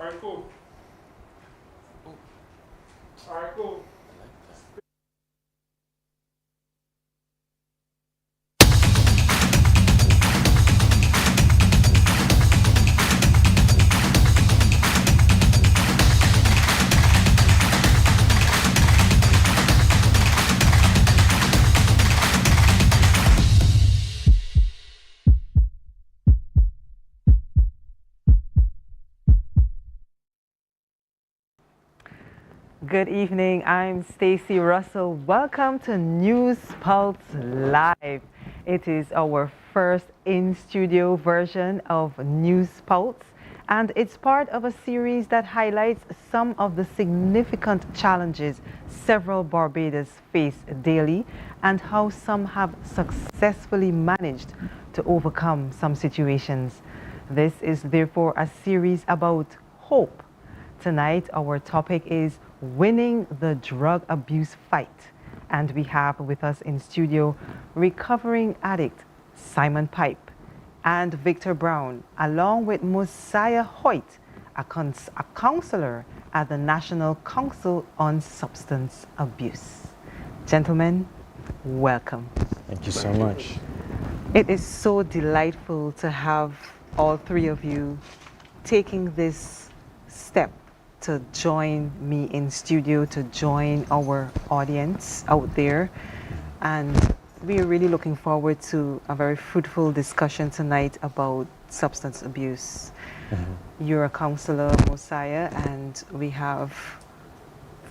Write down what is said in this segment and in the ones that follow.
Alright, cool. Alright, cool. Good evening. I'm Stacy Russell. Welcome to NewsPulse Live. It is our first in-studio version of NewsPulse, and it's part of a series that highlights some of the significant challenges several Barbados face daily and how some have successfully managed to overcome some situations. This is therefore a series about hope. Tonight, our topic is winning the drug abuse fight. And we have with us in studio recovering addict Simon Pipe and Victor Brown, along with Mosiah Hoyt, a counselor at the National Council on Substance Abuse. Gentlemen, welcome. Thank you so much. It is so delightful to have all three of you taking this step to join me in studio, to join our audience out there. And we are really looking forward to a very fruitful discussion tonight about substance abuse. You're a counselor, Mosiah, and we have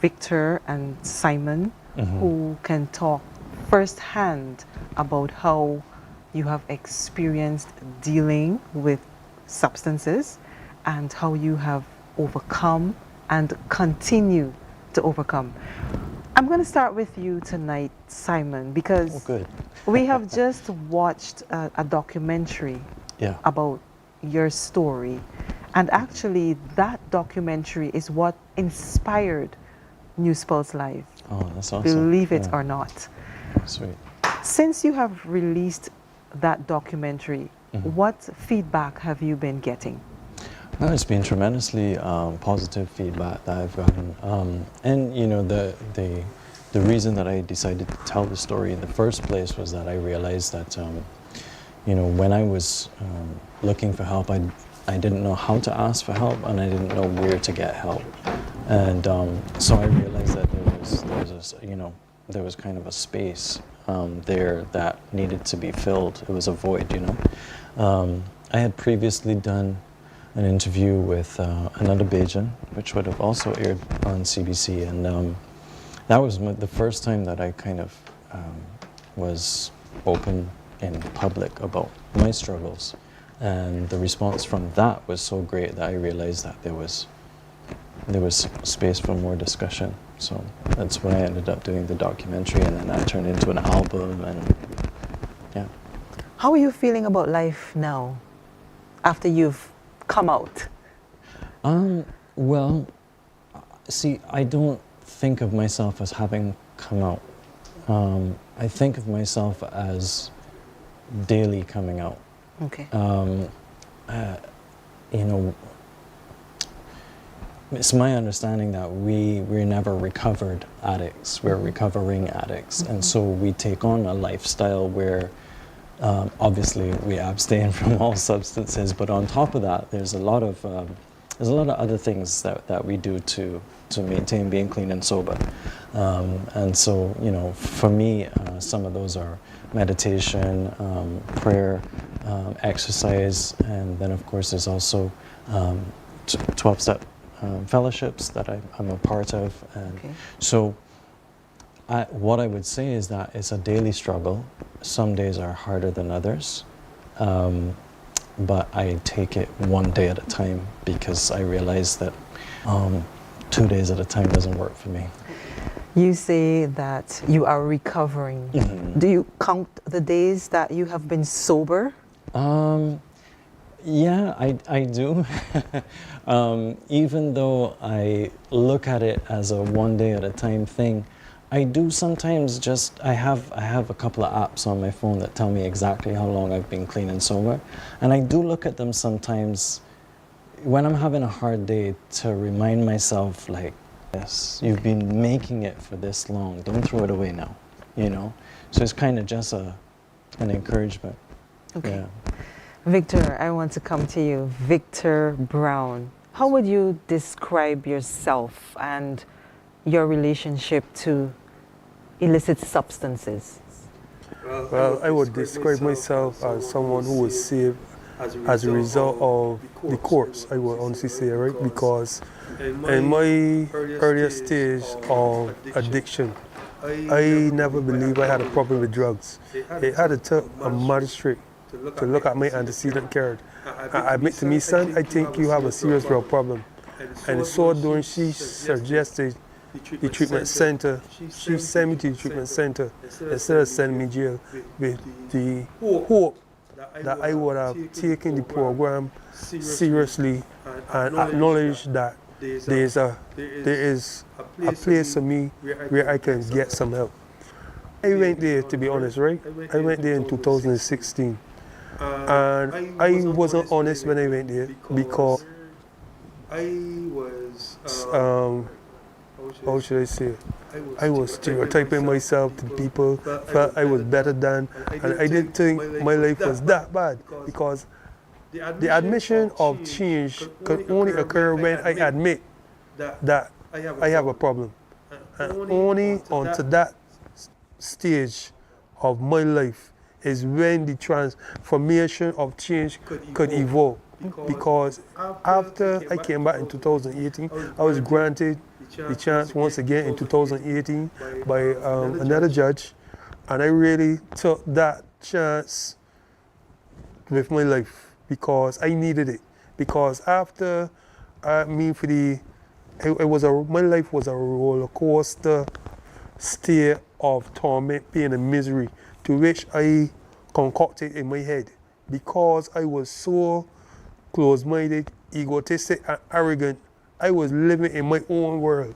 Victor and Simon who can talk firsthand about how you have experienced dealing with substances and how you have overcome and continue to overcome. I'm going to start with you tonight, Simon, because we have just watched a documentary about your story. And actually, that documentary is what inspired NewsPulse Live. Oh, that's awesome. Believe it or not. Sweet. Since you have released that documentary, what feedback have you been getting? No, it's been tremendously positive feedback that I've gotten. And you know, the reason that I decided to tell the story in the first place was that I realized that you know, when I was looking for help, I didn't know how to ask for help, and I didn't know where to get help. And so I realized that there was kind of a space there that needed to be filled. It was a void, you know. I had previously done an interview with another Bajan, which would have also aired on CBC, and that was the first time that I kind of was open in public about my struggles, and the response from that was so great that I realized that there was space for more discussion. So that's when I ended up doing the documentary, and then that turned into an album, and yeah. How are you feeling about life now, after you've come out? Well, see, I don't think of myself as having come out. I think of myself as daily coming out. Okay. You know, it's my understanding that we're never recovered addicts. We're recovering addicts, and so we take on a lifestyle where obviously we abstain from all substances, but on top of that, there's a lot of other things that we do to maintain being clean and sober. And so, you know, for me, some of those are meditation, prayer, exercise, and then of course there's also 12-step fellowships that I'm a part of. And so what I would say is that it's a daily struggle. Some days are harder than others, but I take it one day at a time, because I realize that 2 days at a time doesn't work for me. You say that you are recovering. Do you count the days that you have been sober? Yeah, I do. Even though I look at it as a one day at a time thing, I do sometimes I have a couple of apps on my phone that tell me exactly how long I've been clean and sober, and I do look at them sometimes when I'm having a hard day, to remind myself, like, yes, you've been making it for this long. Don't throw it away now, you know? So it's kind of just an encouragement. Okay. Yeah. Victor, I want to come to you. Victor Brown. How would you describe yourself and your relationship to illicit substances? Well, I would describe myself as someone who was saved as a result of the course, I would honestly say, right? Because in my earlier stage of addiction, I never believed I had a problem with drugs. It had to take a magistrate to look at my antecedent card. I admit to me, son, I think you have a serious drug problem. And so doing, she suggested the treatment center. She sent me to the treatment center instead of sending me jail, with the hope that I would have taken the program seriously and acknowledged that there is a place for me where I can get some help. I went there, to be honest, right? I went there in 2016. And I wasn't honest when I went there because I was, how should I say it? I was stereotyping myself to people, felt I was better than, and I didn't think my life was that bad because the admission of change could only occur when I admit that I have a problem. And only onto that stage of my life is when the transformation of change could evolve. Because after I came back in 2018, I was granted the chance once again in 2018 by another judge, and I really took that chance with my life because I needed it. Because after my life was a roller coaster state of torment, pain, and misery, to which I concocted in my head because I was so close-minded, egotistic, and arrogant. I was living in my own world,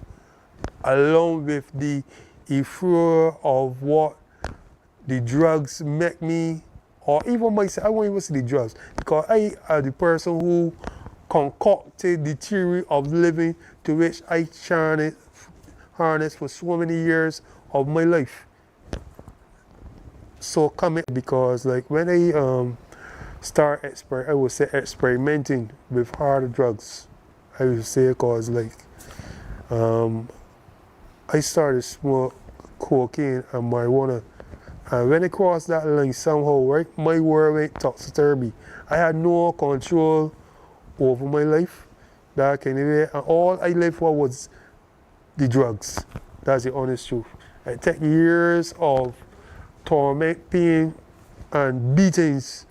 along with the euphoria of what the drugs make me, or even myself. I won't even say the drugs, because I am the person who concocted the theory of living to which I harnessed for so many years of my life. So coming, because like when I start experimenting with hard drugs, I would say, because like I started smoke cocaine and marijuana, and when I crossed that line somehow, right, my world went topsy-turvy. I had no control over my life back anyway, and all I lived for was the drugs. That's the honest truth. It took years of torment, pain, and beatings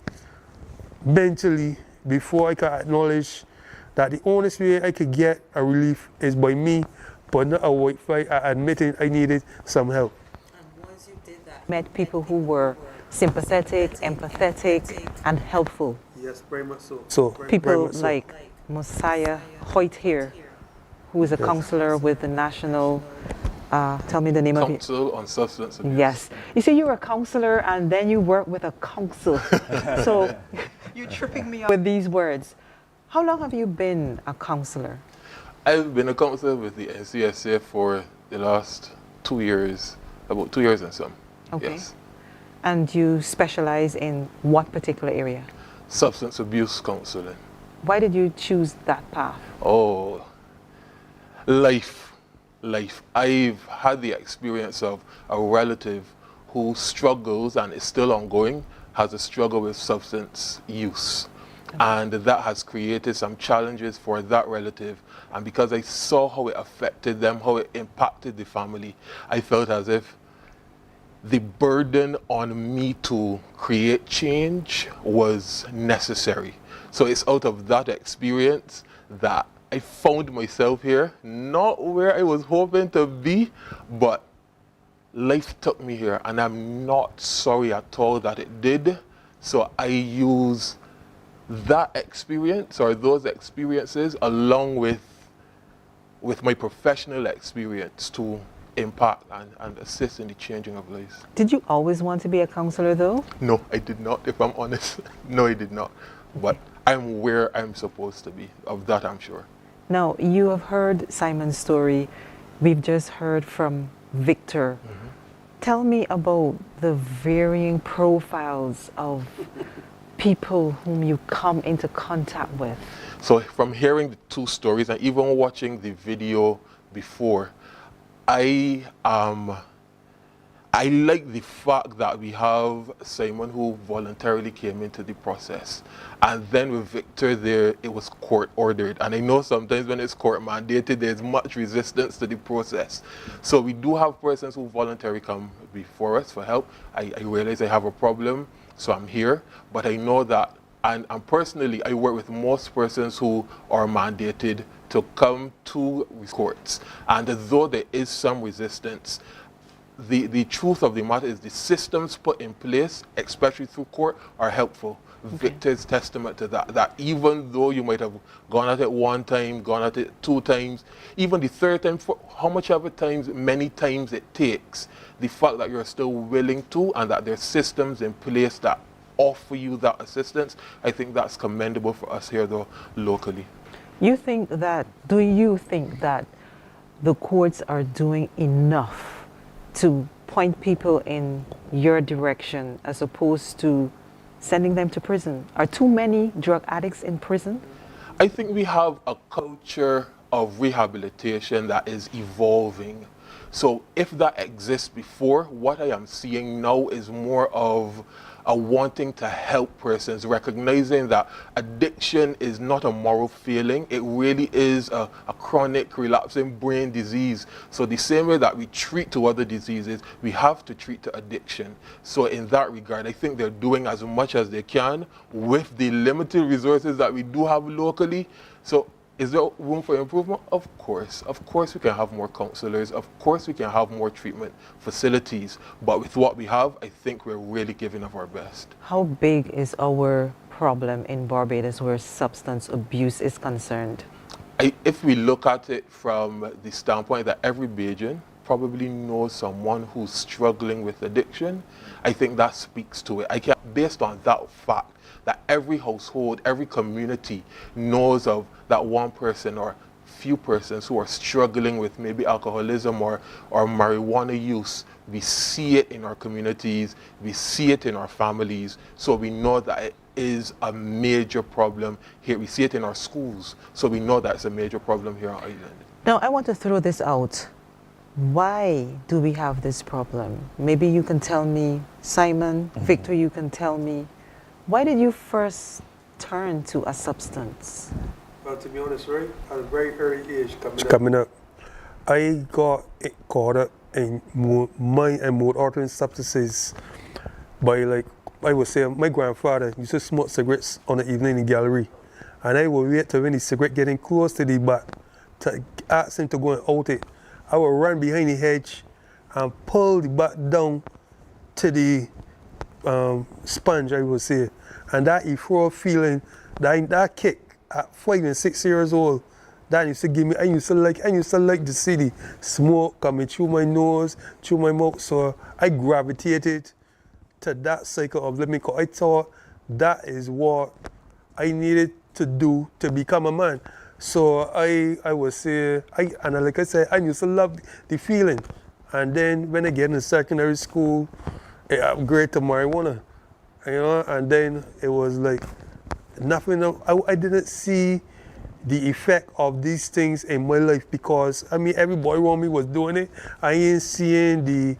mentally before I could acknowledge that the only way I could get a relief is by me, but not a white fight, admitting I needed some help. And once you did that, met people who were sympathetic, empathetic, and helpful. Yes, very much so. People like Mosiah Hoyt here, who is a counselor with the National, tell me the name of it. Council on Substance Abuse. Yes. You see, you're a counselor and then you work with a council. So you're tripping me up with these words. How long have you been a counselor? I've been a counselor with the NCSA for the last 2 years, about 2 years and some. Okay. Yes. And you specialize in what particular area? Substance abuse counseling. Why did you choose that path? Oh, life. I've had the experience of a relative who struggles, and is still ongoing, has a struggle with substance use. Okay. And that has created some challenges for that relative. And because I saw how it affected them, how it impacted the family, I felt as if the burden on me to create change was necessary. So it's out of that experience that I found myself here, not where I was hoping to be, but life took me here, and I'm not sorry at all that it did. So I use that experience, or those experiences, along with my professional experience to impact and assist in the changing of lives. Did you always want to be a counselor though? No, I did not, if I'm honest. No, I did not. But I'm where I'm supposed to be. Of that, I'm sure. Now, you have heard Simon's story. We've just heard from Victor. Tell me about the varying profiles of people whom you come into contact with. So from hearing the two stories and even watching the video before, I like the fact that we have Simon who voluntarily came into the process. And then with Victor there, it was court ordered. And I know sometimes when it's court mandated, there's much resistance to the process. So we do have persons who voluntarily come before us for help. I realize I have a problem, so I'm here. But I know that, and personally, I work with most persons who are mandated to come to courts. And though there is some resistance, the truth of the matter is the systems put in place, especially through court, are helpful. Okay. Victor's testament to that, that even though you might have gone at it one time, gone at it two times, even the third time, for how much ever times, many times it takes, the fact that you're still willing to and that there's systems in place that offer you that assistance, I think that's commendable for us here though, locally. Do you think that the courts are doing enough to point people in your direction as opposed to sending them to prison? Are too many drug addicts in prison? I think we have a culture of rehabilitation that is evolving. So if that exists before, what I am seeing now is more of a wanting to help persons, recognizing that addiction is not a moral failing. It really is a chronic relapsing brain disease. So the same way that we treat to other diseases, we have to treat to addiction. So in that regard, I think they're doing as much as they can with the limited resources that we do have locally. So is there room for improvement? Of course. Of course we can have more counselors. Of course we can have more treatment facilities. But with what we have, I think we're really giving of our best. How big is our problem in Barbados where substance abuse is concerned? If we look at it from the standpoint that every Bajan probably knows someone who's struggling with addiction, I think that speaks to it. Based on that fact, that every household, every community knows of that one person or few persons who are struggling with maybe alcoholism or marijuana use. We see it in our communities, we see it in our families, so we know that it is a major problem here. We see it in our schools, so we know that it's a major problem here on Island. Now, I want to throw this out. Why do we have this problem? Maybe you can tell me, Simon, Victor, you can tell me. Why did you first turn to a substance? Well, to be honest, right, at a very early age coming up, I got caught up in mind and mood altering substances by, like, I would say, my grandfather used to smoke cigarettes on the evening in the gallery. And I would wait till when the cigarette getting close to the butt to ask him to go and out it. I would run behind the hedge and pull the butt down to the sponge, I would say. And that euphoric feeling, that kick at 5 and 6 years old, that used to give me, I used to like to see the smoke coming through my nose, through my mouth. So I gravitated to that cycle of living. I thought that is what I needed to do to become a man. So I would say, and like I said, I used to love the feeling. And then when I get in secondary school, I upgrade to marijuana, you know, and then it was like nothing. I didn't see the effect of these things in my life because, I mean, every boy around me was doing it. I ain't seeing the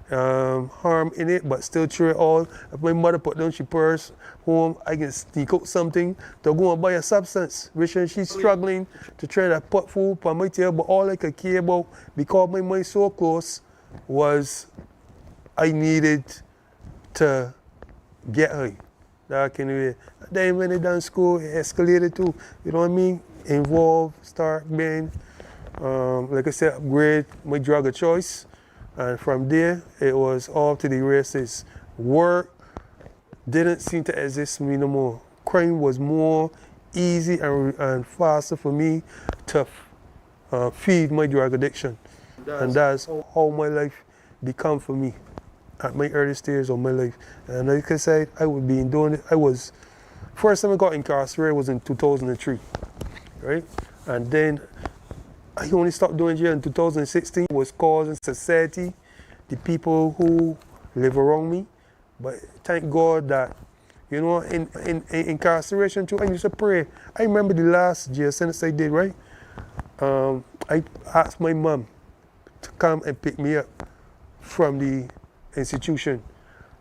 harm in it, but still try it all. If my mother put down she purse home, I can sneak out something to go and buy a substance. Which she's struggling to try to put food on my table, but all I could care about, because my mind so close, was I needed to get high. That kind of way. Then when I done school, it escalated too. You know what I mean? Involve, start being, like I said, upgrade my drug of choice. And from there, it was all to the races. Work didn't seem to exist for me no more. Crime was more easy and faster for me to feed my drug addiction. And that's how my life become for me at my early stage of my life. And like I said, I would be doing it. I was first time I got incarcerated was in 2003, right? And then I only stopped doing jail in 2016. It was causing society, the people who live around me. But thank God that, you know, in incarceration too, I used to pray. I remember the last jail sentence I did, right? I asked my mom to come and pick me up from the institution,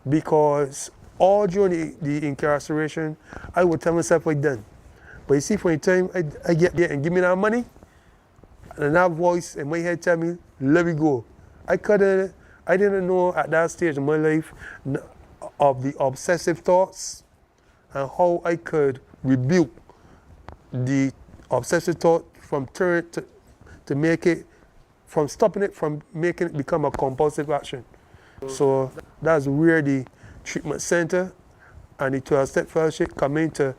because all during the incarceration, I would tell myself I done. But you see, from the time I get there and give me that money, and that voice in my head tell me, let me go. I didn't know at that stage in my life of the obsessive thoughts and how I could rebuke the obsessive thought from turn to make it, from stopping it from making it become a compulsive action. So that's where the treatment center and the 12-step fellowship come in to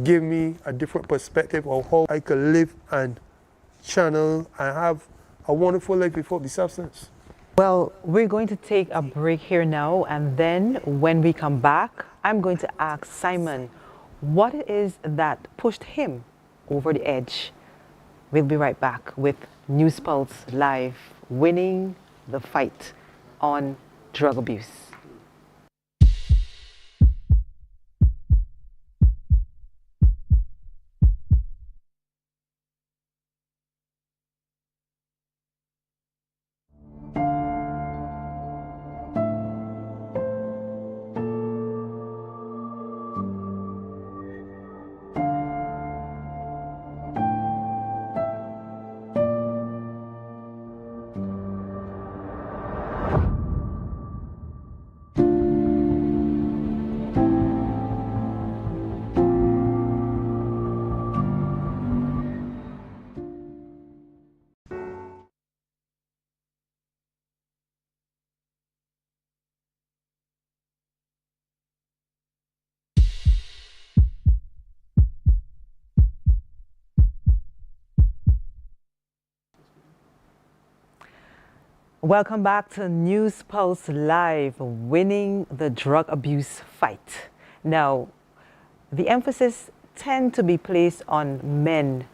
give me a different perspective of how I could live and channel and have a wonderful life without the substance. Well, we're going to take a break here now, and then when we come back, I'm going to ask Simon what it is that pushed him over the edge. We'll be right back with NewsPulse Live, winning the fight on drug abuse. Welcome back to NewsPulse Live, winning the drug abuse fight. Now, the emphasis tends to be placed on men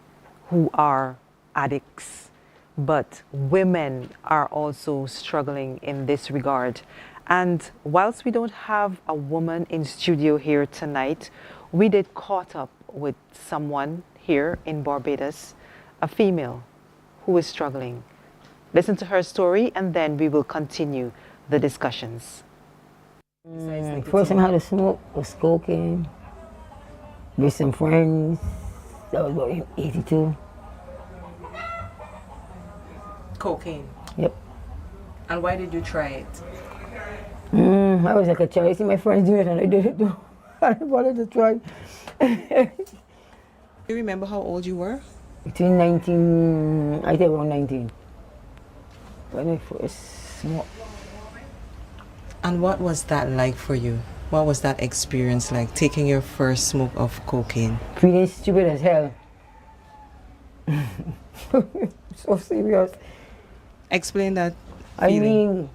who are addicts, but women are also struggling in this regard. And whilst we don't have a woman in studio here tonight, we did caught up with someone here in Barbados, a female who is struggling. Listen to her story, and then we will continue the discussions. First time I had to smoke was cocaine with some friends. That was about 82. Cocaine. Yep. And why did you try it? I was like a child. I see my friends do it and I did it too. I wanted to try. Do you remember how old you were? Between 19, I think around 19. When I first smoked. And what was that like for you? What was that experience like, taking your first smoke of cocaine? Feeling stupid as hell. So serious. Explain that I feeling. mean,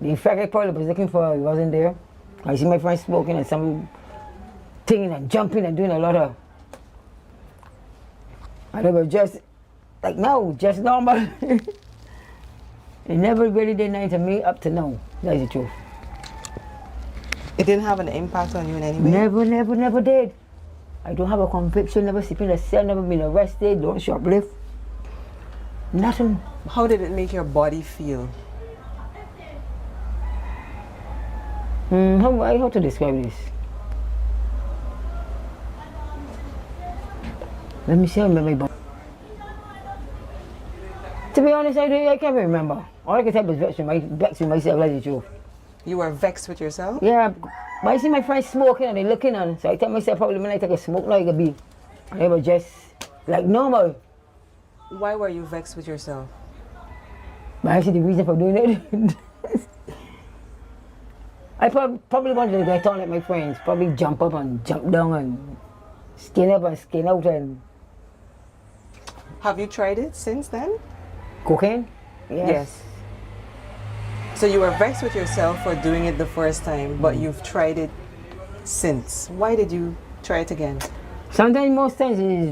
the effect I probably was looking for, it wasn't there. I see my friends smoking and some thing and jumping and doing a lot of. And they were just, like now, just normal. It never really did nothing to me up to now. That's the truth. It didn't have an impact on you in any way? Never did. I don't have a conviction, never sleep in a cell, never been arrested, don't shoplift. Nothing. How did it make your body feel? How to describe this? Let me see, I remember my body. To be honest, I can't remember. All I can tell was vex with myself, like the truth. You were vexed with yourself? Yeah, but I see my friends smoking and they looking on, so I tell myself probably when I take a smoke like a bee. And they were just like normal. Why were you vexed with yourself? But I see the reason for doing it. I probably wanted to get on like my friends, probably jump up and jump down and skin up and skin out and... Have you tried it since then? Cocaine? Yes. So you were vexed with yourself for doing it the first time, but you've tried it since. Why did you try it again? Sometimes, most times, it's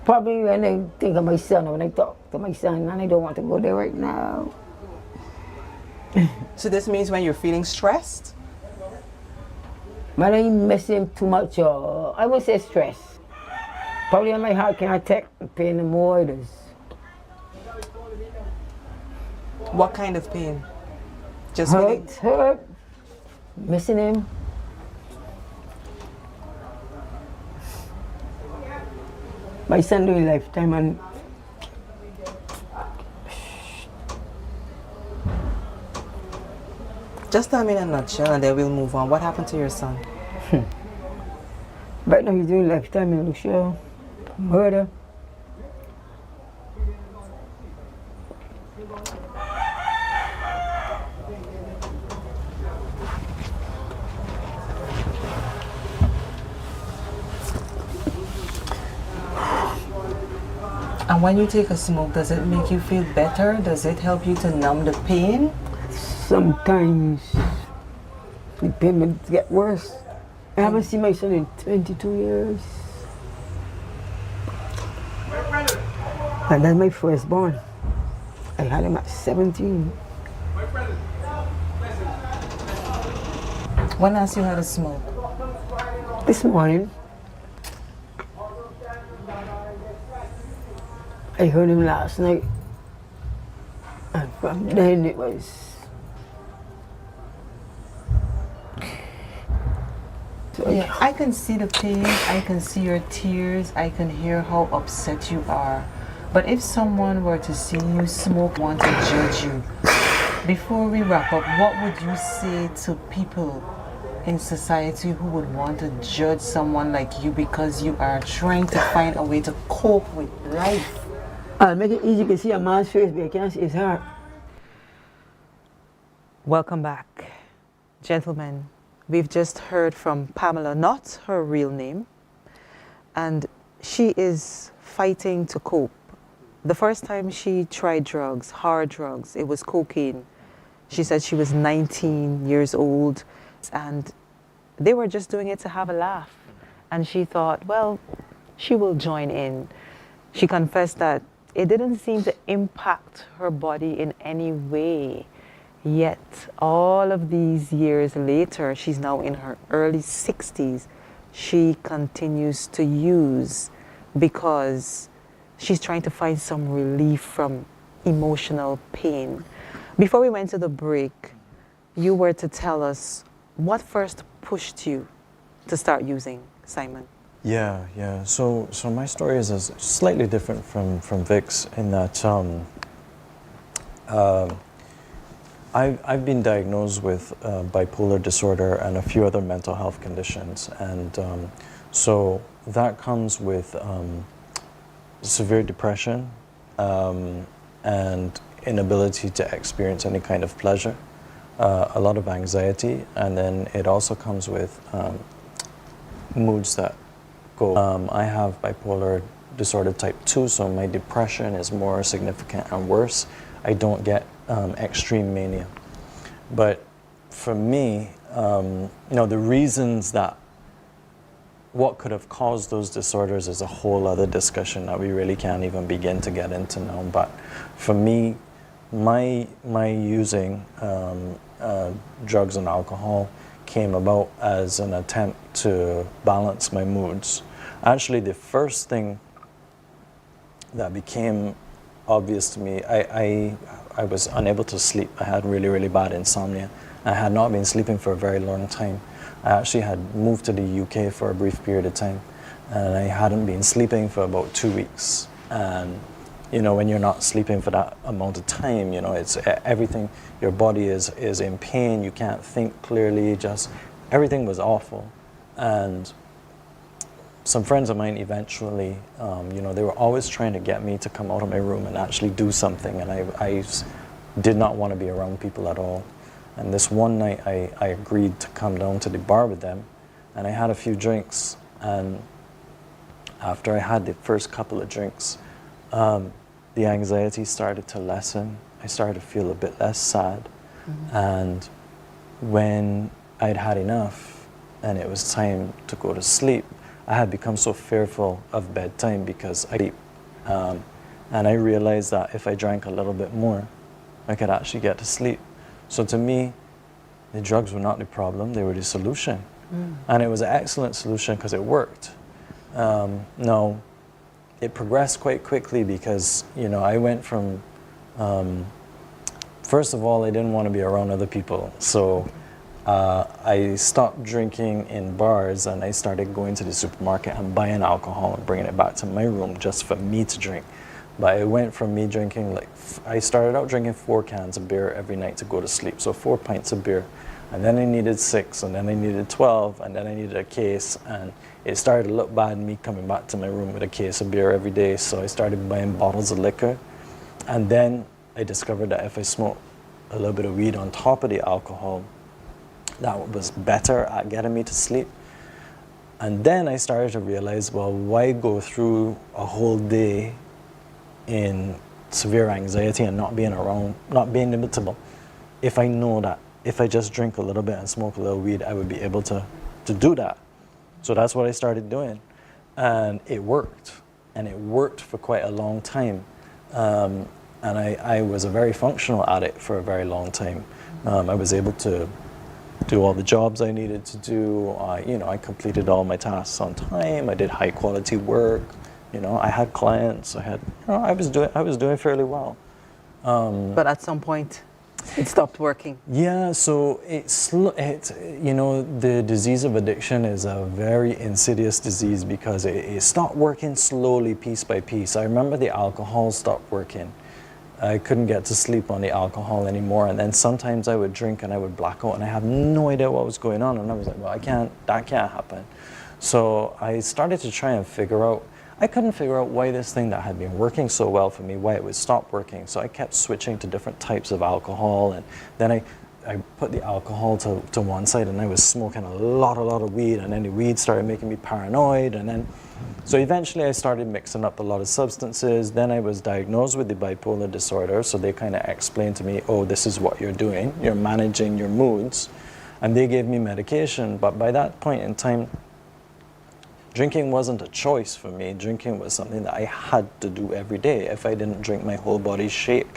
probably when I think of my son, or when I talk to my son, and I don't want to go there right now. So this means when you're feeling stressed? When I miss him too much, or I would say stress. Probably when my heart can attack, pain and more it is. What kind of pain? Just feeling Hurt, missing him. My son doing lifetime, and just tell me in a nutshell and then we'll move on. What happened to your son? right now he's doing lifetime in Lucia. Murder. And when you take a smoke, does it make you feel better? Does it help you to numb the pain? Sometimes the payments get worse. I haven't seen my son in 22 years. And that's my firstborn. I had him at 17. When last you had a smoke? This morning, I heard him last night. And from then it was... Yeah, I can see the pain, I can see your tears, I can hear how upset you are. But if someone were to see you smoke, want to judge you, before we wrap up, what would you say to people in society who would want to judge someone like you because you are trying to find a way to cope with life? I'll make it easy. You can see a man's face, but I can't see his heart. Welcome back. Gentlemen, we've just heard from Pamela, not her real name, and she is fighting to cope. The first time she tried drugs, hard drugs, it was cocaine. She said she was 19 years old and they were just doing it to have a laugh. And she thought, well, she will join in. She confessed that it didn't seem to impact her body in any way. Yet, all of these years later, she's now in her early 60s, she continues to use because she's trying to find some relief from emotional pain. Before we went to the break, you were to tell us what first pushed you to start using, Simon. Yeah. So my story is slightly different from Vic's in that I've been diagnosed with bipolar disorder and a few other mental health conditions, and so that comes with severe depression and inability to experience any kind of pleasure, a lot of anxiety, and then it also comes with moods that go. I have bipolar disorder type 2, so my depression is more significant and worse. I don't get extreme mania. But for me, the reasons that what could have caused those disorders is a whole other discussion that we really can't even begin to get into now. But for me, my using drugs and alcohol came about as an attempt to balance my moods. Actually, the first thing that became obvious to me, I was unable to sleep. I had really, really bad insomnia. I had not been sleeping for a very long time. I actually had moved to the UK for a brief period of time, and I hadn't been sleeping for about 2 weeks. And when you're not sleeping for that amount of time, it's everything. Your body is in pain. You can't think clearly. Just everything was awful. And some friends of mine eventually, they were always trying to get me to come out of my room and actually do something, and I did not want to be around people at all. And this one night, I agreed to come down to the bar with them, and I had a few drinks, and after I had the first couple of drinks, the anxiety started to lessen. I started to feel a bit less sad. Mm-hmm. And when I'd had enough and it was time to go to sleep, I had become so fearful of bedtime because I sleep. And I realized that if I drank a little bit more, I could actually get to sleep. So to me, the drugs were not the problem, they were the solution. And it was an excellent solution because it worked. Now, it progressed quite quickly because, you know, I went from, first of all, I didn't want to be around other people. So I stopped drinking in bars and I started going to the supermarket and buying alcohol and bringing it back to my room just for me to drink. But it went from me drinking, like, I started out drinking 4 cans of beer every night to go to sleep. So 4 pints of beer. And then I needed 6, and then I needed 12, and then I needed a case. And it started to look bad, me coming back to my room with a case of beer every day. So I started buying bottles of liquor. And then I discovered that if I smoked a little bit of weed on top of the alcohol, that was better at getting me to sleep. And then I started to realize, well, why go through a whole day in severe anxiety and not being around, not being imitable, if I know that if I just drink a little bit and smoke a little weed, I would be able to do that. So that's what I started doing. And it worked. And it worked for quite a long time. And I was a very functional addict for a very long time. I was able to do all the jobs I needed to do. You know, I completed all my tasks on time. I did high quality work. You know, I had clients. I was doing fairly well. But at some point, it stopped working. Yeah, so you know, the disease of addiction is a very insidious disease because it stopped working slowly, piece by piece. I remember the alcohol stopped working. I couldn't get to sleep on the alcohol anymore, and then sometimes I would drink and I would black out and I have no idea what was going on, and I was like, well, that can't happen. So I started to try and I couldn't figure out why this thing that had been working so well for me, why it would stop working. So I kept switching to different types of alcohol, and then I put the alcohol to one side, and I was smoking a lot of weed, and then the weed started making me paranoid, and then so eventually I started mixing up a lot of substances. Then I was diagnosed with the bipolar disorder, so they kind of explained to me, oh, this is what you're doing, you're managing your moods, and they gave me medication. But by that point in time, drinking wasn't a choice for me. Drinking was something that I had to do every day. If I didn't drink, my whole body shake,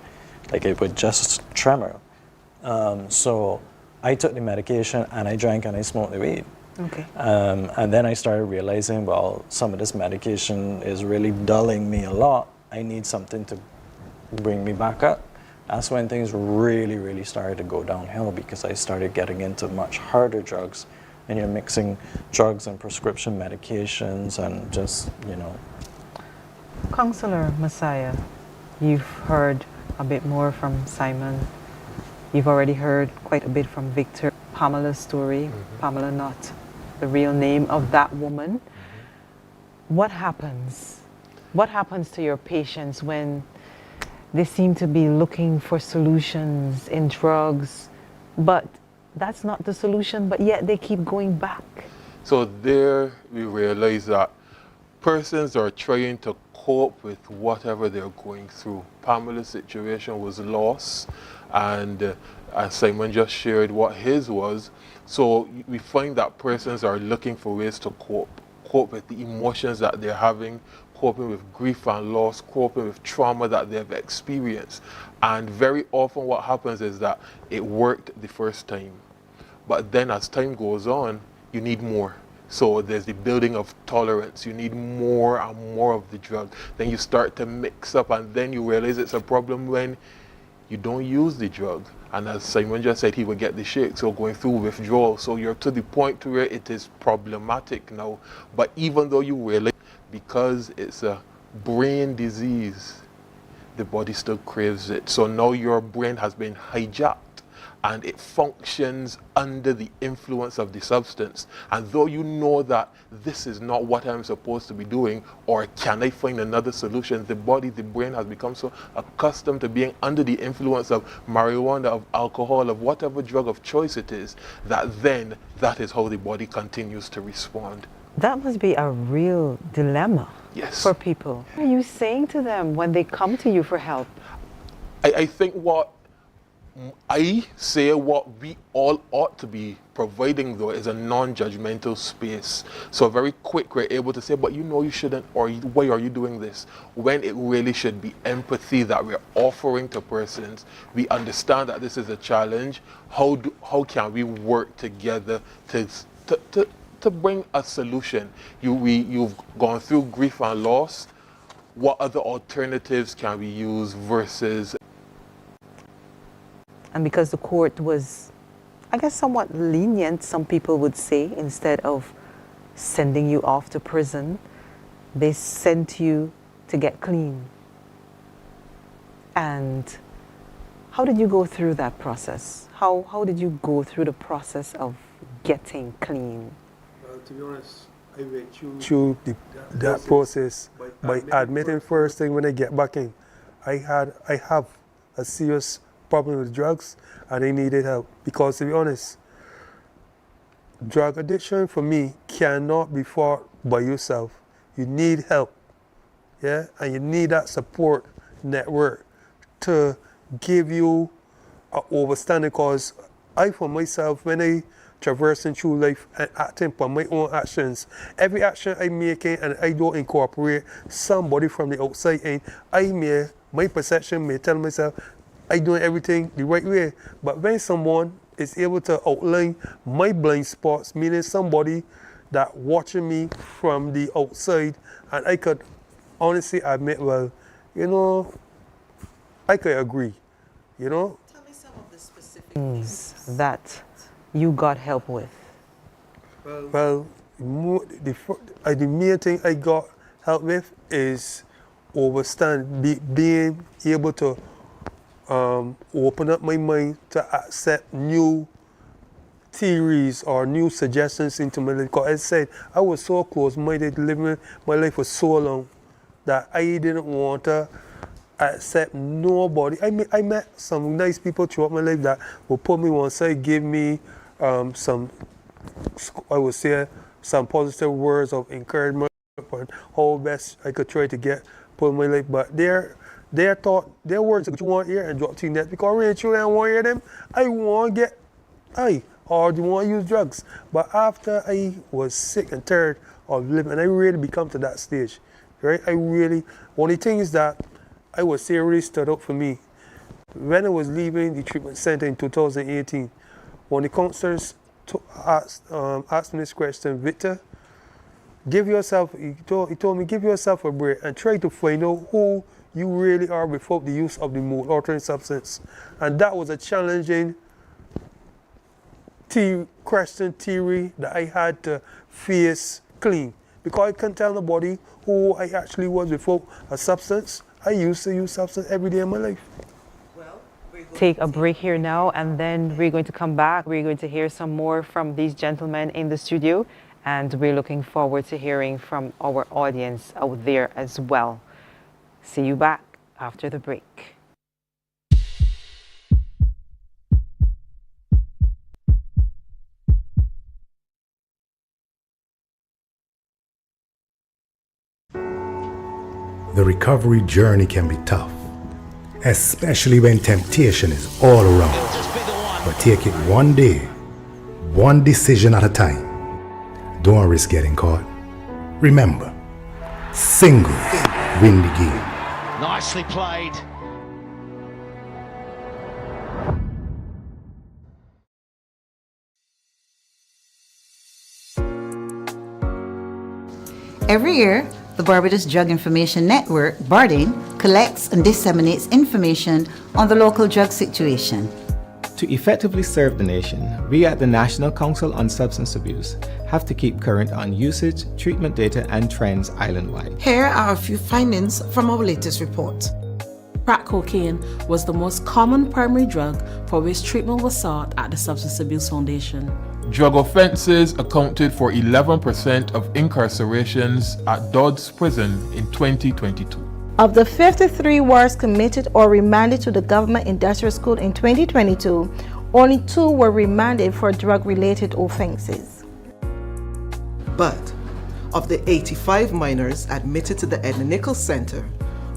like it would just tremor. So I took the medication and I drank and I smoked the weed. Okay. And then I started realizing, well, some of this medication is really dulling me a lot. I need something to bring me back up. That's when things really started to go downhill, because I started getting into much harder drugs. And you're mixing drugs and prescription medications and just, you know. Counselor Messiah, you've heard a bit more from Simon. You've already heard quite a bit from Victor. Pamela's story, Pamela not the real name of that woman. What happens? What happens to your patients when they seem to be looking for solutions in drugs, but that's not the solution, but yet they keep going back? So there we realize that persons are trying to cope with whatever they're going through. Pamela's situation was loss, and Simon just shared what his was. So we find that persons are looking for ways to cope with the emotions that they're having, coping with grief and loss, coping with trauma that they've experienced. And very often what happens is that it worked the first time, but then as time goes on, you need more. So there's the building of tolerance. You need more and more of the drug. Then you start to mix up, and then you realize it's a problem when you don't use the drug. And as Simon just said, he would get the shakes, so going through withdrawal. So you're to the point where it is problematic now. But even though you realize, because it's a brain disease, the body still craves it. So now your brain has been hijacked, and it functions under the influence of the substance. And though you know that this is not what I'm supposed to be doing, or can I find another solution, the brain has become so accustomed to being under the influence of marijuana, of alcohol, of whatever drug of choice it is, that is how the body continues to respond. That must be a real dilemma. Yes. For people. What are you saying to them when they come to you for help? I think what I say what we all ought to be providing, though, is a non-judgmental space. So very quick, we're able to say, but you know you shouldn't, or why are you doing this? When it really should be empathy that we're offering to persons. We understand that this is a challenge. How can we work together to bring a solution? You've gone through grief and loss. What other alternatives can we use versus? And because the court was, I guess, somewhat lenient, some people would say, instead of sending you off to prison, they sent you to get clean. And how did you go through that process? How did you go through the process of getting clean? To be honest, I went through that process by admitting first thing when I get back in, I have a serious problem with drugs and I needed help. Because to be honest, drug addiction for me cannot be fought by yourself. You need help, yeah, and you need that support network to give you an understanding. Because I, for myself, when I traversing through life and acting upon my own actions, every action I making and I don't incorporate somebody from the outside in, my perception may tell myself I doing everything the right way. But when someone is able to outline my blind spots, meaning somebody that watching me from the outside, and I could honestly admit, well, you know, I could agree, you know. Tell me some of the specific things that you got help with. Well, the main thing I got help with is being able to open up my mind to accept new theories or new suggestions into my life. Because as I said, I was so close-minded living my life for so long that I didn't want to accept nobody. I met some nice people throughout my life that would put me one side, give me some, I would say, some positive words of encouragement on how best I could try to put my life. But their words that you want to hear and drop to net, because really truly I want to hear them. I want to get or do you want to use drugs? But after I was sick and tired of living, and I really become to that stage, right? One of the things that I would say really stood out for me, when I was leaving the treatment center in 2018, when the counselors asked me this question, Victor, he told me, give yourself a break and try to find out who you really are without the use of the mood-altering substance. And that was a challenging question theory that I had to face clean. Because I couldn't tell nobody who I actually was without a substance. I used to use substance every day in my life. Take a break here now, and then we're going to come back. We're going to hear some more from these gentlemen in the studio, and we're looking forward to hearing from our audience out there as well. See you back after the break. The recovery journey can be tough, especially when temptation is all around. But take it one day, one decision at a time. Don't risk getting caught. Remember, singles win the game. Nicely played. Every year, the Barbados Drug Information Network, BARDIN, collects and disseminates information on the local drug situation. To effectively serve the nation, we at the National Council on Substance Abuse have to keep current on usage, treatment data, and trends island-wide. Here are a few findings from our latest report. Crack cocaine was the most common primary drug for which treatment was sought at the Substance Abuse Foundation. Drug offences accounted for 11% of incarcerations at Dodds Prison in 2022. Of the 53 wards committed or remanded to the Government Industrial School in 2022, only 2 were remanded for drug-related offences. But of the 85 minors admitted to the Edna Nichols Center,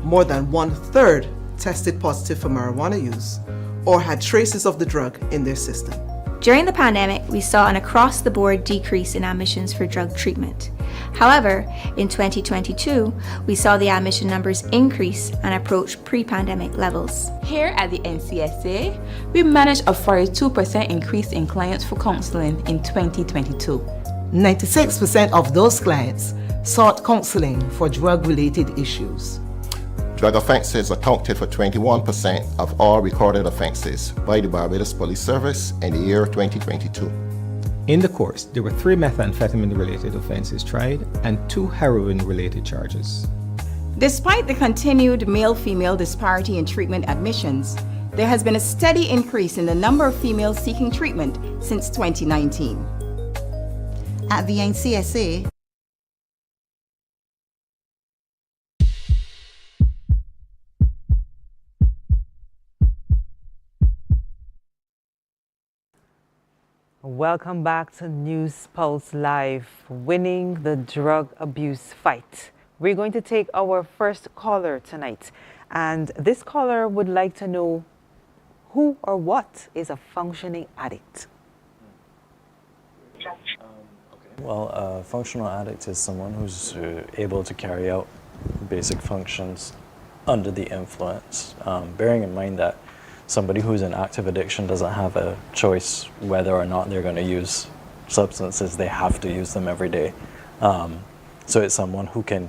more than 1/3 tested positive for marijuana use, or had traces of the drug in their system. During the pandemic, we saw an across-the-board decrease in admissions for drug treatment. However, in 2022, we saw the admission numbers increase and approach pre-pandemic levels. Here at the NCSA, we managed a 42% increase in clients for counseling in 2022. 96% of those clients sought counseling for drug-related issues. Drug offenses accounted for 21% of all recorded offenses by the Barbados Police Service in the year 2022. In the course, there were 3 methamphetamine-related offenses tried and 2 heroin-related charges. Despite the continued male-female disparity in treatment admissions, there has been a steady increase in the number of females seeking treatment since 2019. At the NCSA, Welcome back to NewsPulse Live, winning the drug abuse fight. We're going to take our first caller tonight, and this caller would like to know who or what is a functioning addict. Well, a functional addict is someone who's able to carry out basic functions under the influence, bearing in mind that somebody who's in active addiction doesn't have a choice whether or not they're going to use substances. They have to use them every day. So it's someone who can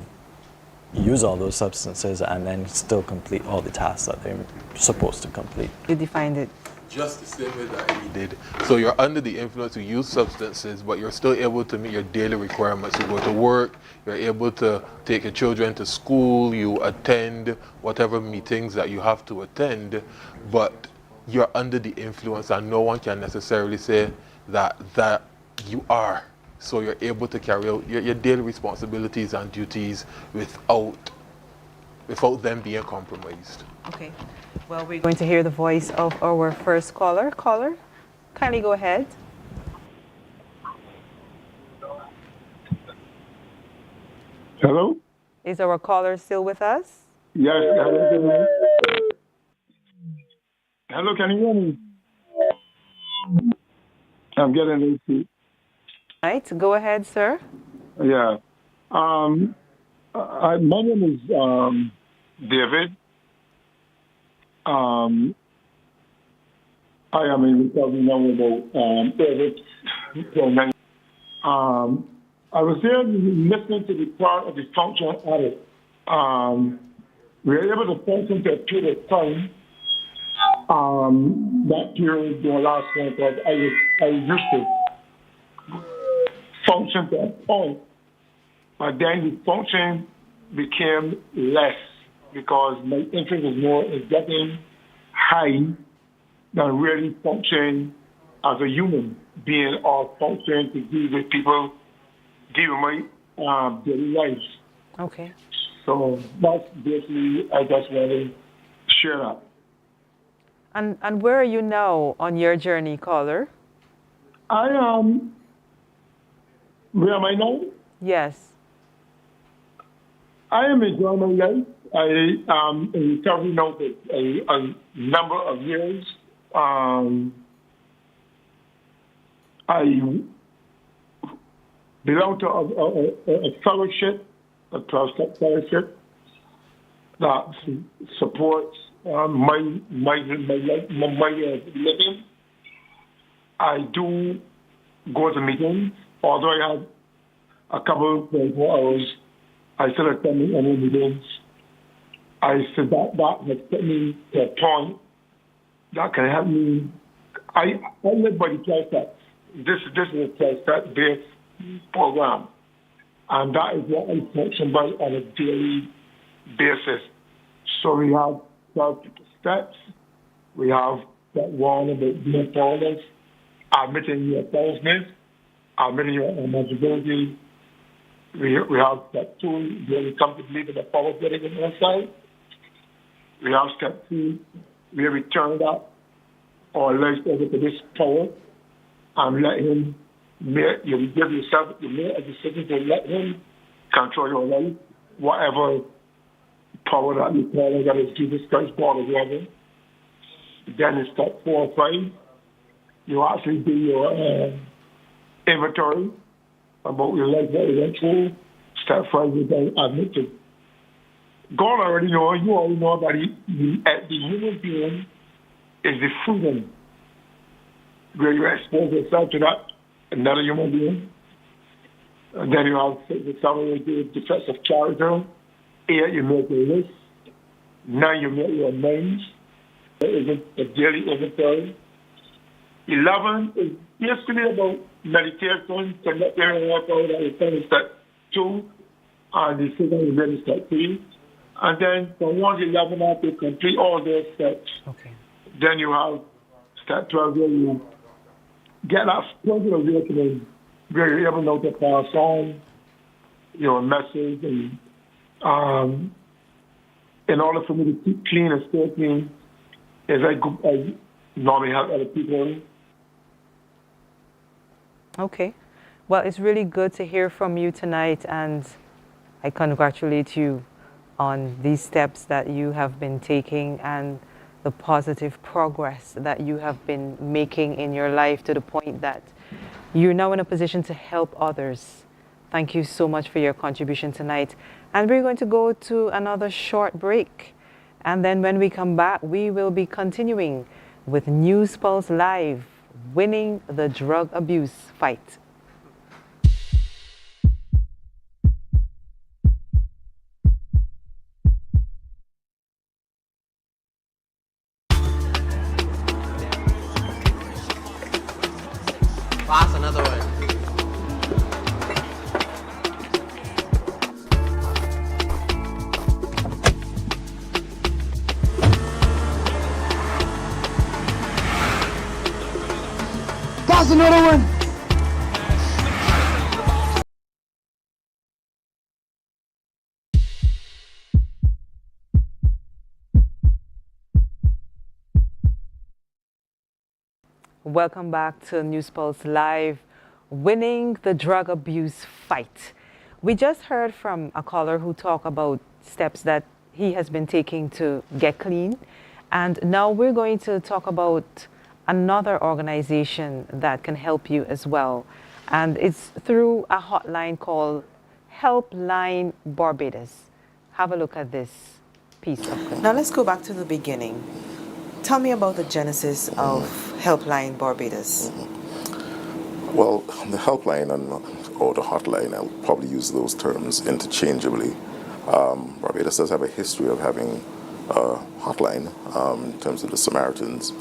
use all those substances and then still complete all the tasks that they're supposed to complete. You defined it. Just the same way that he did. So you're under the influence, you use substances, but you're still able to meet your daily requirements. You go to work, you're able to take your children to school, you attend whatever meetings that you have to attend, but you're under the influence and no one can necessarily say that you are. So you're able to carry out your daily responsibilities and duties without them being compromised. Okay. Well, we're going to hear the voice of our first caller. Caller, kindly go ahead. Hello? Is our caller still with us? Yes. Hello, hello, can you hear me? I'm getting AC. Right, go ahead, sir. Yeah. My name is David. I am in recovery now about David. I was there listening to the part of the functional audit. We were able to function to a period of time. That period, the last one, because I used to function to a point, but then the function became less because my interest was more in getting high than really functioning as a human being or functioning to deal with people, deal with my daily lives. Okay. So that's basically, I just want to share that. And where are you now on your journey, caller? Where am I now? Yes. I am enjoying my life. I am in recovery now for a number of years. I belong to a fellowship, a 12-step fellowship that supports my living. I do go to meetings, although I have a couple of 24 hours. I still attend any meetings. I said that has put me to a point that can help me. I live by the 12 steps. This is a 12-step based program, and that is what I function by on a daily basis. So we have 12 steps. We have that one about being powerless, admitting your falseness, admitting your eligibility. We have step 2, where we come to believe in the power getting in inside. We have step 3, where we turn that our lives over to this power and let him you give yourself the decision to let him control your life, whatever power that you call it, that is Jesus Christ, God of heaven. Then in step 4 or 5, you actually do your inventory about your life that you went through. Step 5, you then admit to. God already know, you already know that the human being is the freedom where you expose yourself to that another human being. And then you have the summary, the defense of character. 8, you make a list. 9, you make your names. Is a daily inventory. 11 is basically about meditation, connecting work out at step 2, and the second is really step 3. And then from 1 to 11, after you complete all those steps, then you have step 12 where you get that spiritual awakening where you're able now to pass on your message. And in order for me to keep clean and stay clean, as I normally help other people. Okay. Well, it's really good to hear from you tonight, and I congratulate you on these steps that you have been taking and the positive progress that you have been making in your life to the point that you're now in a position to help others. Thank you so much for your contribution tonight. And we're going to go to another short break. And then when we come back, we will be continuing with NewsPulse Live, winning the drug abuse fight. Pass another one. Pass another one. Welcome back to NewsPulse Live, winning the drug abuse fight. We just heard from a caller who talked about steps that he has been taking to get clean. And now we're going to talk about another organization that can help you as well. And it's through a hotline called Helpline Barbados. Have a look at this piece of content. Now let's go back to the beginning. Tell me about the genesis of Helpline Barbados. Well, the helpline or the hotline, I'll probably use those terms interchangeably. Barbados does have a history of having a hotline in terms of the Samaritans,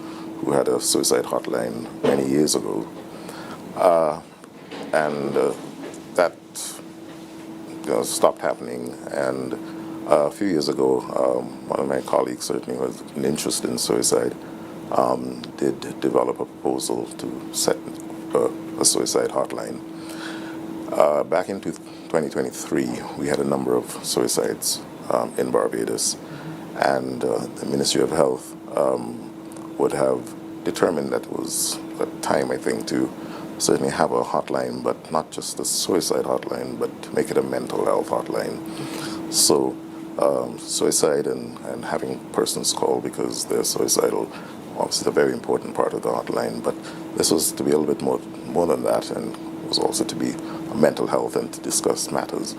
who had a suicide hotline many years ago. And that stopped happening. And a few years ago, one of my colleagues, certainly with an interest in suicide, did develop a proposal to set a suicide hotline. Back in 2023, we had a number of suicides in Barbados, and the Ministry of Health would have determined that it was a time, I think, to certainly have a hotline, but not just a suicide hotline, but to make it a mental health hotline. So suicide and having persons call because they're suicidal, obviously a very important part of the hotline, but this was to be a little bit more than that, and was also to be a mental health and to discuss matters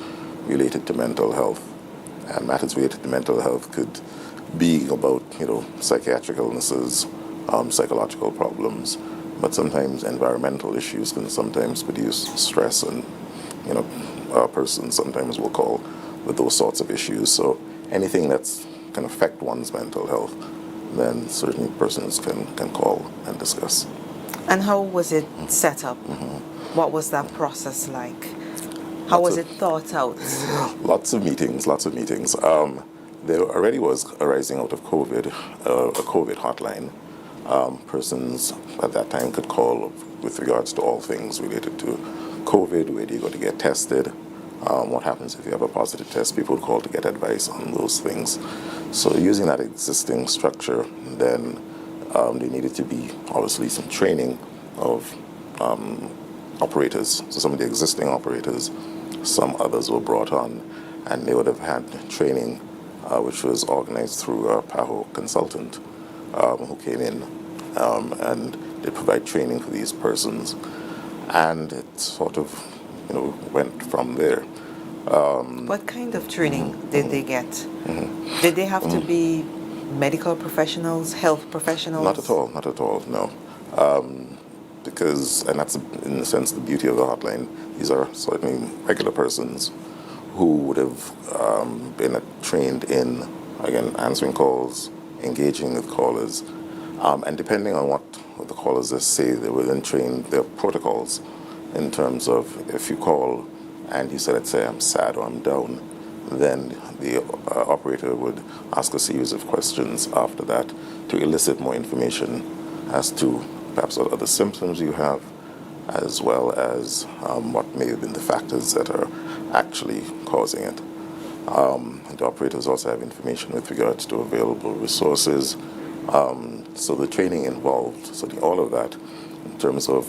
related to mental health. And matters related to mental health could be about, psychiatric illnesses, psychological problems, but sometimes environmental issues can sometimes produce stress, and, a person sometimes will call with those sorts of issues. So anything that's can affect one's mental health, then certainly persons can call and discuss. And how was it set up? What was that process like? How was it thought out? Lots of meetings. There already was arising out of COVID, a COVID hotline. Persons at that time could call with regards to all things related to COVID, where do you go to get tested, what happens if you have a positive test. People would call to get advice on those things. So using that existing structure, then there needed to be obviously some training of operators. So some of the existing operators, some others were brought on, and they would have had training which was organized through a PAHO consultant who came in, and they provide training for these persons, and it sort of, went from there. What kind of training did they get? Did they have to be medical professionals, health professionals? Not at all, no. Because, and that's in a sense the beauty of the hotline, these are certainly regular persons who would have been trained in, again, answering calls, engaging with callers, and depending on what the callers say, they will then train their protocols in terms of if you call and you said, let's say, I'm sad or I'm down, then the operator would ask a series of questions after that to elicit more information as to perhaps what other symptoms you have, as well as what may have been the factors that are actually causing it. The operators also have information with regards to available resources. So the training involved, so all of that in terms of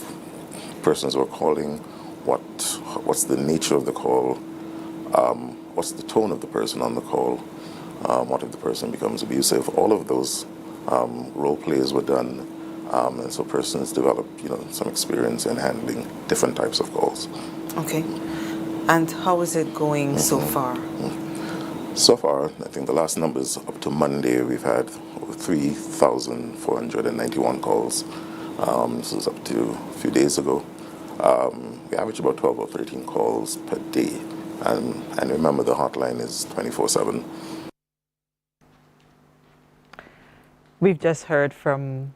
persons who are calling, what's the nature of the call, what's the tone of the person on the call, what if the person becomes abusive. All of those role plays were done, and so persons developed, some experience in handling different types of calls. Okay. And how is it going so far? So far, I think the last numbers up to Monday, we've had over 3,491 calls. This is up to a few days ago. We average about 12 or 13 calls per day. And remember, the hotline is 24/7. We've just heard from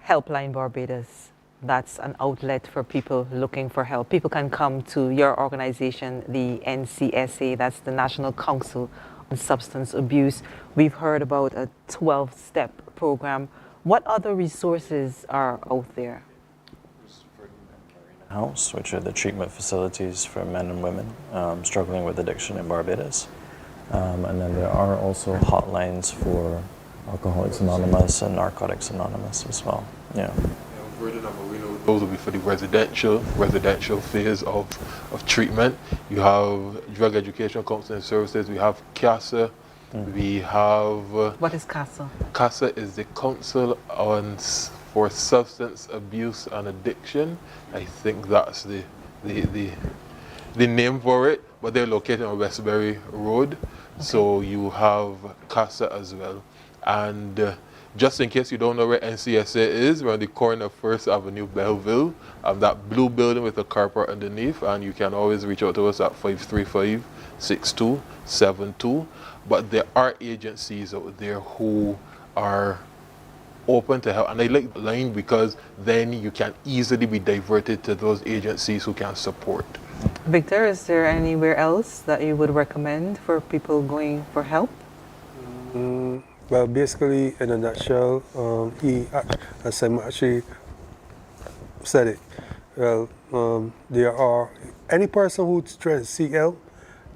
Helpline Barbados. That's an outlet for people looking for help. People can come to your organization, the NCSA, that's the National Council on Substance Abuse. We've heard about a 12-step program. What other resources are out there? House, which are the treatment facilities for men and women struggling with addiction in Barbados. And then there are also hotlines for Alcoholics Anonymous and Narcotics Anonymous as well. Yeah. Those will be for the residential phase of treatment. You have drug education counseling services. We have CASA. We have. What is CASA? CASA is the Council for Substance Abuse and Addiction. I think that's the name for it. But they're located on Westbury Road. Okay. So you have CASA as well. And just in case you don't know where NCSA is, we're on the corner of First Avenue, Belleville. That blue building with a carport underneath, and you can always reach out to us at 535-6272. But there are agencies out there who are open to help, and I like the line because then you can easily be diverted to those agencies who can support. Victor, is there anywhere else that you would recommend for people going for help? Well, basically, in a nutshell, as Sam actually said it. Well, there are any person who's trying to seek help.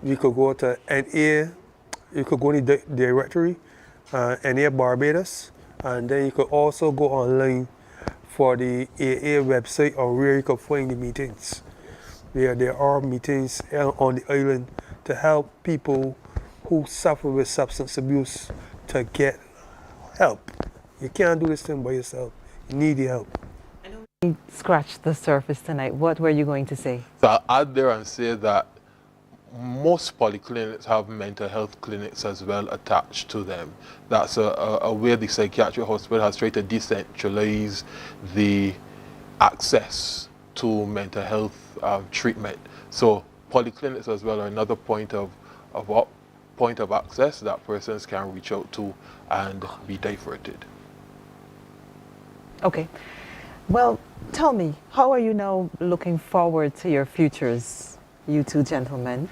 You could go to NA. You could go to the directory, NA Barbados, and then you could also go online for the AA website, on where you could find the meetings. There are meetings on the island to help people who suffer with substance abuse to get help. You can't do this thing by yourself. You need the help. We scratched the surface tonight. What were you going to say? So I'll add there and say that most polyclinics have mental health clinics as well attached to them. That's a way the psychiatric hospital has tried to decentralize the access to mental health treatment. So polyclinics as well are another point of access that persons can reach out to and be diverted. Okay. Well, tell me, how are you now looking forward to your futures, you two gentlemen?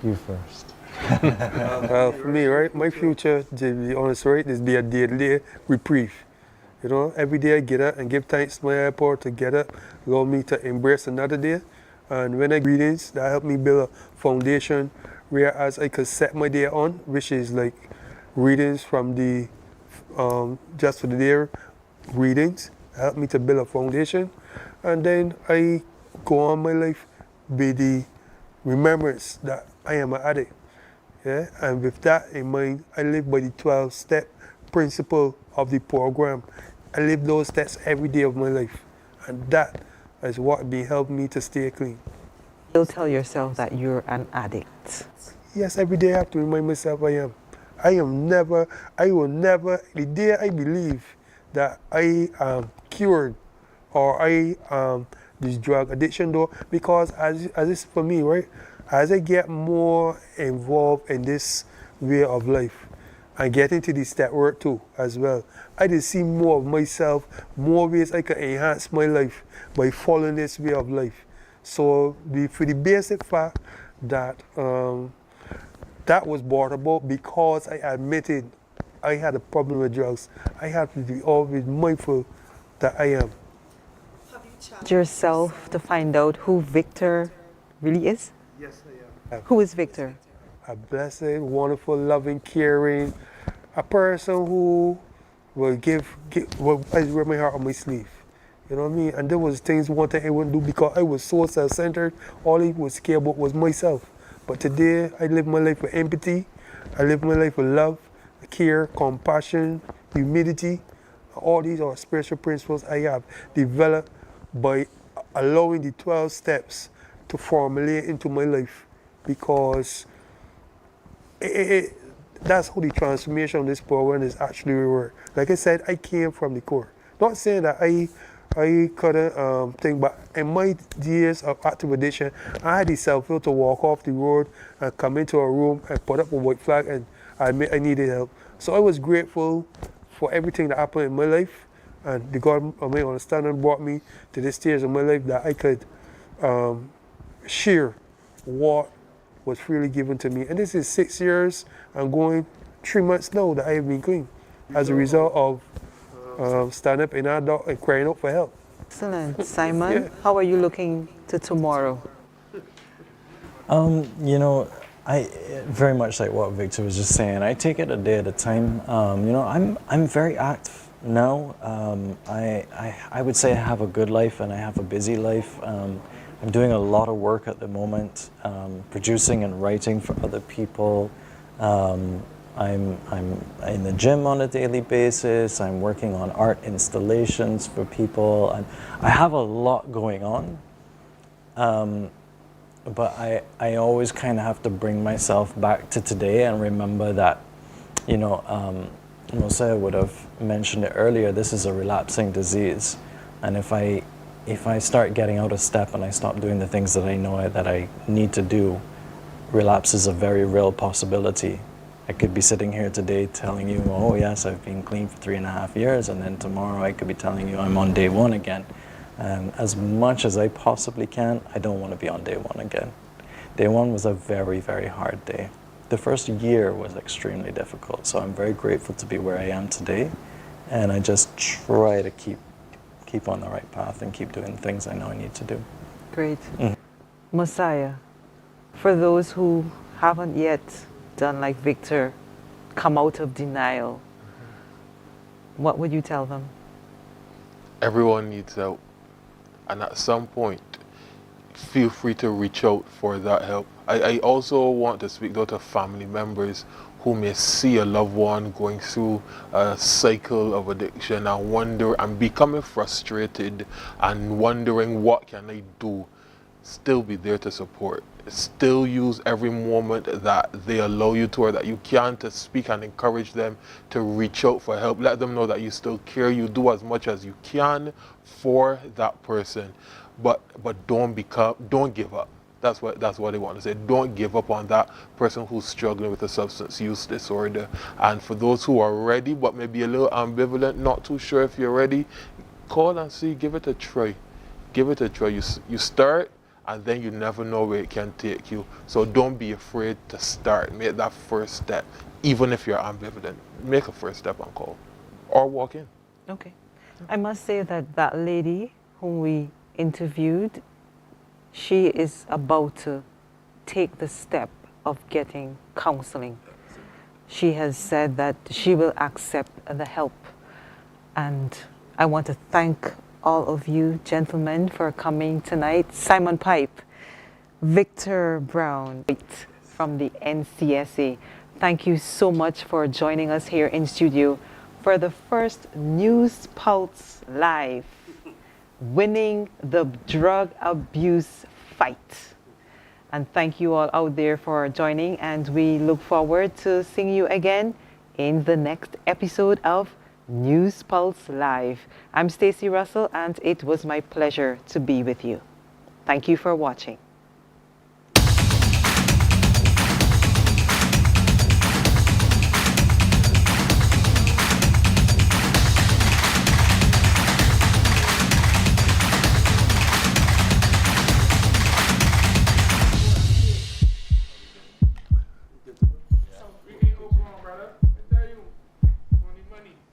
You first. Well, for me, right, my future, to be honest, right, is be a day-to-day reprieve. You know, every day I get up and give thanks to my airport to get up, allow me to embrace another day. And when I readings, that helped me build a foundation whereas I could set my day on, which is like readings from the, just for the day readings, help me to build a foundation. And then I go on my life with the remembrance that I am an addict. Yeah? And with that in mind, I live by the 12-step principle of the program. I live those steps every day of my life, and that is what be helped me to stay clean. You'll tell yourself that you're an addict. Yes, every day I have to remind myself I am. I will never, the day I believe that I am cured or I am this drug addiction though, because as it's for me, right, as I get more involved in this way of life, and get into the step work too as well, I just see more of myself, more ways I can enhance my life by following this way of life. So for the basic fact that that was brought about because I admitted I had a problem with drugs, I have to be always mindful that I am. Yourself to find out who Victor really is? Yes, I am. Who is Victor? A blessed, wonderful, loving, caring, a person who will I wear my heart on my sleeve. You know what I mean? And there was things one thing I wouldn't do because I was so self-centered. All I was scared about was myself. But today, I live my life with empathy. I live my life with love, care, compassion, humility. All these are spiritual principles I have developed by allowing the 12 steps to formulate into my life, because that's how the transformation of this program is actually work. Like I said, I came from the core. Not saying that I couldn't think, but in my years of active addiction, I had the self-will to walk off the road and come into a room and put up a white flag and admit I needed help. So I was grateful for everything that happened in my life, and the God of my understanding brought me to this stage of my life that I could share what was freely given to me. And this is 6 years and going 3 months now that I have been clean as a result of standing up in our door and crying out for help. Excellent. Simon, how are you looking to tomorrow? You know, I very much like what Victor was just saying. I take it a day at a time. You know, I'm very active now. I would say I have a good life and I have a busy life. I'm doing a lot of work at the moment, producing and writing for other people. I'm in the gym on a daily basis. I'm working on art installations for people, and I have a lot going on. But I always kind of have to bring myself back to today and remember that, you know, Mosiah would have mentioned it earlier, this is a relapsing disease. And if I start getting out of step and I stop doing the things that I know that I need to do, relapse is a very real possibility. I could be sitting here today telling you, oh yes, I've been clean for 3.5 years, and then tomorrow I could be telling you I'm on day 1 again. And as much as I possibly can, I don't want to be on day 1 again. Day 1 was a very, very hard day. The first year was extremely difficult, so I'm very grateful to be where I am today, and I just try to keep on the right path and keep doing the things I know I need to do. Great. Mosiah, for those who haven't yet done like Victor, come out of denial, what would you tell them? Everyone needs help, and at some point, feel free to reach out for that help. I also want to speak to family members who may see a loved one going through a cycle of addiction and wonder and becoming frustrated and wondering what can I do. Still be there to support. Still use every moment that they allow you to or that you can to speak and encourage them to reach out for help. Let them know that you still care. You do as much as you can for that person, but don't give up. That's what they want to say. Don't give up on that person who's struggling with a substance use disorder. And for those who are ready but maybe a little ambivalent, not too sure if you're ready, call and see. Give it a try. Give it a try. You start, and then you never know where it can take you. So don't be afraid to start. Make that first step, even if you're ambivalent. Make a first step and call, or walk in. Okay. I must say that lady whom we interviewed, she is about to take the step of getting counseling. She has said that she will accept the help. And I want to thank all of you gentlemen for coming tonight. Simon Pipe, Victor Brown from the NCSA. Thank you so much for joining us here in studio for the first NewsPulse Live, winning the drug abuse fight. And thank you all out there for joining, and we look forward to seeing you again in the next episode of NewsPulse Live. I'm Stacey Russell, and it was my pleasure to be with you. Thank you for watching.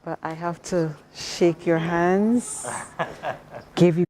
But I have to shake your hands, give you